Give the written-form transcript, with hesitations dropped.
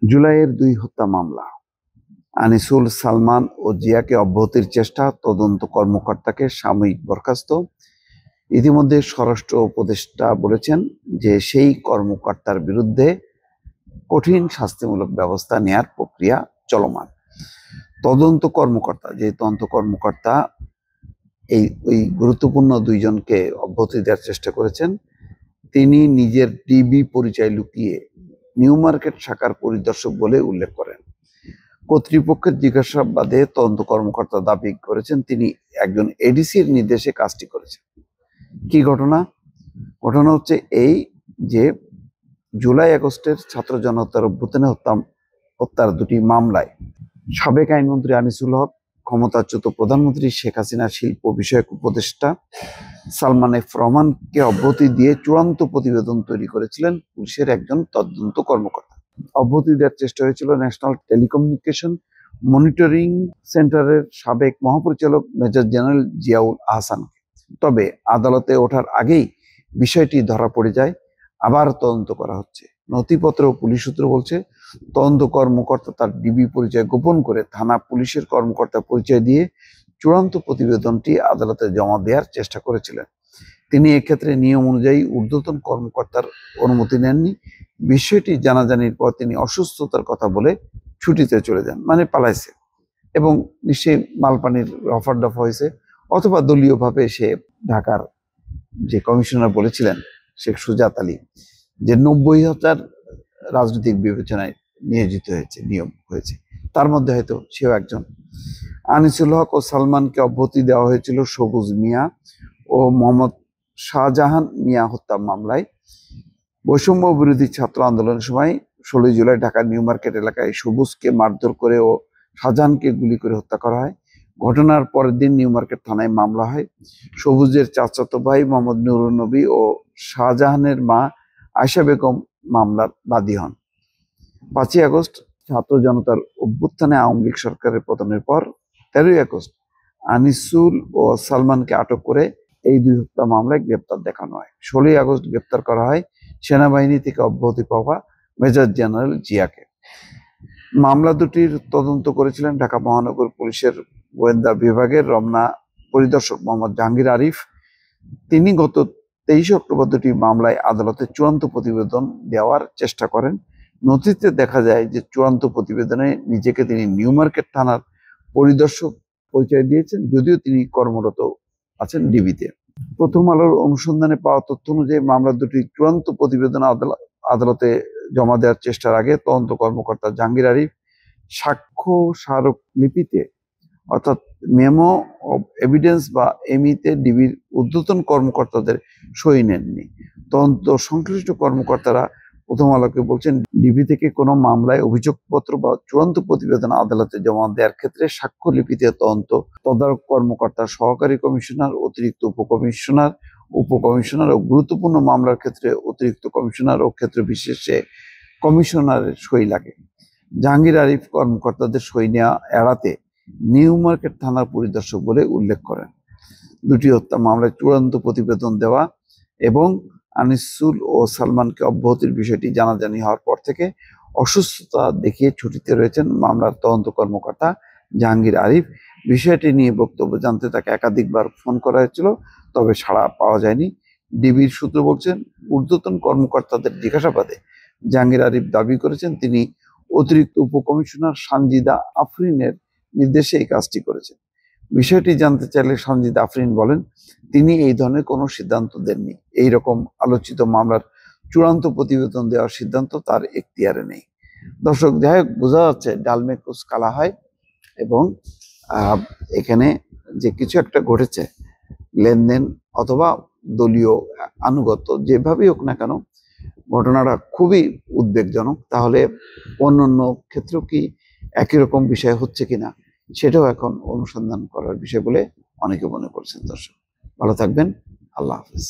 জুলাইয়ের 2 হত্যা মামলা, আনিসুল, সালমান ও জিয়াকে অব্যাহতির চেষ্টা, তদন্ত কর্মকর্তাকে সাময়িক বরখাস্ত। ইতিমধ্যে স্বরাষ্ট্র উপদেষ্টা বলেছেন যে সেই কর্মকর্তার বিরুদ্ধে কঠিন শাস্তিমূলক ব্যবস্থা নেয়ার প্রক্রিয়া চলমান। তদন্ত কর্মকর্তা ওই গুরুত্বপূর্ণ দুইজনকে অব্যাহতি দেওয়ার চেষ্টা করেছেন। তিনি নিজের ডিবি পরিচয় লুকিয়ে নিউ মার্কেট শাখার পরিদর্শক বলে উল্লেখ করেন। কর্তৃপক্ষের জিজ্ঞাসাবাদে তদন্ত কর্মকর্তা দাবি করেছেন তিনি একজন এডিসির নির্দেশে কাজটি করেছেন। কি ঘটনা হচ্ছে এই যে জুলাই আগস্টের ছাত্র জনতার অভ্যুত্থানে হত্যার দুটি মামলায় সাবেক আইনমন্ত্রী আনিসুল হক, ক্ষমতাচ্যুত প্রধানমন্ত্রী শেখ হাসিনা শিল্প বিষয়ক উপদেষ্টা সালমান এফ রহমানকে অব্যাহতি দিয়ে চূড়ান্ত প্রতিবেদন তৈরি করেছিলেন পুলিশের একজন তদন্ত কর্মকর্তা। অব্যাহতি দেওয়ার চেষ্টা হয়েছিল ন্যাশনাল টেলিকমিউনিকেশন মনিটরিং সেন্টারের সাবেক মহাপরিচালক মেজর জেনারেল জিয়াউল আহসানকে। তবে আদালতে ওঠার আগেই বিষয়টি ধরা পড়ে যায়, আবার তদন্ত করা হচ্ছে। নথিপত্র ও পুলিশ সূত্র বলছে, তদন্ত কর্মকর্তা তার ডিবি পরিচয় গোপন করে থানা পুলিশের কর্মকর্তা পরিচয় দিয়ে চূড়ান্ত প্রতিবেদনটি আদালতে জমা দেওয়ার চেষ্টা করেছিলেন। তিনি এক্ষেত্রে নিয়ম অনুযায়ী ঊর্ধ্বতন কর্মকর্তার অনুমতি নেননি। বিষয়টি জানাজানির পর তিনি অসুস্থতার কথা বলে ছুটিতে চলে যান, মানে পালাইছে, এবং নিশ্চয়ই মালপানির রফা দফা হয়েছে, অথবা দলীয়ভাবে সে ঢাকার যে কমিশনার বলেছিলেন শেখ সুজাত আলী যে 90,000 রাজনৈতিক বিবেচনায় নিয়োগ হয়েছে, তার মধ্যে হয়তো সেও একজন। আনিসুল হক ও সালমানকে অব্যাহতি দেওয়া হয়েছিল সবুজ মিয়া ও মোহাম্মদ শাহজাহান মিয়া হত্যা মামলায়। বৈষম্য বিরোধী ছাত্র আন্দোলনের সময় 16 জুলাই ঢাকার নিউ মার্কেট এলাকায় সবুজকে মারধর করে ও শাহজাহানকে গুলি করে হত্যা করা হয়। ঘটনার পরের দিন নিউ মার্কেট থানায় মামলা হয়। সবুজের চাচাতো ভাই মোহাম্মদ নুরুন নবী ও শাহজাহানের মা আয়েশা বেগম মামলার বাদী হন। 5ই আগস্ট ছাত্র জনতার অভ্যুত্থানে আওয়ামী লীগ সরকারের পতনের পর 13ই আগস্ট আনিসুল ও সালমানকে আটক করে এই 2 হত্যা মামলায় গ্রেপ্তার দেখানো হয়। 16ই আগস্ট গ্রেপ্তার করা হয় সেনাবাহিনী থেকে অব্যাহতি পাওয়া মেজর জেনারেল জিয়াকে। মামলা দুটির তদন্ত করেছিলেন ঢাকা মহানগর পুলিশের গোয়েন্দা বিভাগের রমনা পরিদর্শক মোহাম্মদ জাহাঙ্গীর আরিফ। তিনি গত 23 অক্টোবর দুটি মামলায় আদালতে চূড়ান্ত প্রতিবেদন দেওয়ার চেষ্টা করেন। নথিতে দেখা যায় যে চূড়ান্ত প্রতিবেদনে নিজেকে তিনি নিউ মার্কেট থানার পরিদর্শক পরিচয় দিয়েছেন, যদিও তিনি কর্মরত আছেন ডিবিতে। প্রথম আলোর অনুসন্ধানে পাওয়া তথ্য অনুযায়ী মামলা দুটি চূড়ান্ত প্রতিবেদন আদালতে জমা দেওয়ার চেষ্টার আগে তদন্ত কর্মকর্তা জাহাঙ্গীর আরিফ সাক্ষ্য স্মারক লিপিতে অর্থাৎ মেমো অব এভিডেন্স বা এমিতে ডিবির ঊর্ধ্বতন কর্মকর্তাদের সই নেননি। তদন্ত সংশ্লিষ্ট কর্মকর্তারা প্রথম আলোকে বলছেন, ডিবি থেকে কোনো মামলায় অভিযোগপত্র বা চূড়ান্ত প্রতিবেদন আদালতে জমা দেওয়ার ক্ষেত্রে সাক্ষ্যলিপিতে তদারক কর্মকর্তা, সহকারী কমিশনার, অতিরিক্ত উপকমিশনার ও গুরুত্বপূর্ণ মামলার ক্ষেত্রে অতিরিক্ত কমিশনার ও ক্ষেত্র বিশেষে কমিশনারের সই লাগে। জাহাঙ্গীর আরিফ কর্মকর্তাদের সই নেওয়া এড়াতে নিউ মার্কেট থানার পরিদর্শক বলে উল্লেখ করেন। দুটি হত্যা মামলায় চূড়ান্ত প্রতিবেদন দেওয়া এবং আনিসুল ও সালমানকে অব্যাহতির বিষয়টি জানাজানি হওয়ার পর থেকে অসুস্থতা দেখিয়ে ছুটিতে রয়েছেন মামলার তদন্ত কর্মকর্তা জাহাঙ্গীর আরিফ। বিষয়টি নিয়ে বক্তব্য জানতে তাকে একাধিকবার ফোন করা হয়েছিল, তবে সাড়া পাওয়া যায়নি। ডিবির সূত্র বলছেন, ঊর্ধ্বতন কর্মকর্তাদের জিজ্ঞাসাবাদে জাহাঙ্গীর আরিফ দাবি করেছেন তিনি অতিরিক্ত উপকমিশনার সানজিদা আফরিনের নির্দেশে এই কাজটি করেছেন। বিষয়টি জানতে চাইলে সানজিদা আফরিন বলেন, তিনি এই ধরনের কোনো সিদ্ধান্ত দেননি। এই রকম আলোচিত মামলার চূড়ান্ত প্রতিবেদন দেওয়ার সিদ্ধান্ত তার এখতিয়ারে নেই। দর্শক, যাই হোক, বোঝা যাচ্ছে ডালমে কুচ কালা হয়, এবং এখানে যে কিছু একটা ঘটেছে, লেনদেন অথবা দলীয় আনুগত্য, যেভাবেই হোক না কেন, ঘটনাটা খুবই উদ্বেগজনক। তাহলে অন্যান্য ক্ষেত্রেও কি একই রকম বিষয় হচ্ছে কিনা, সেটাও এখন অনুসন্ধান করার বিষয় বলে অনেকে মনে করছেন। দর্শক, ভালো থাকবেন। আল্লাহ হাফেজ।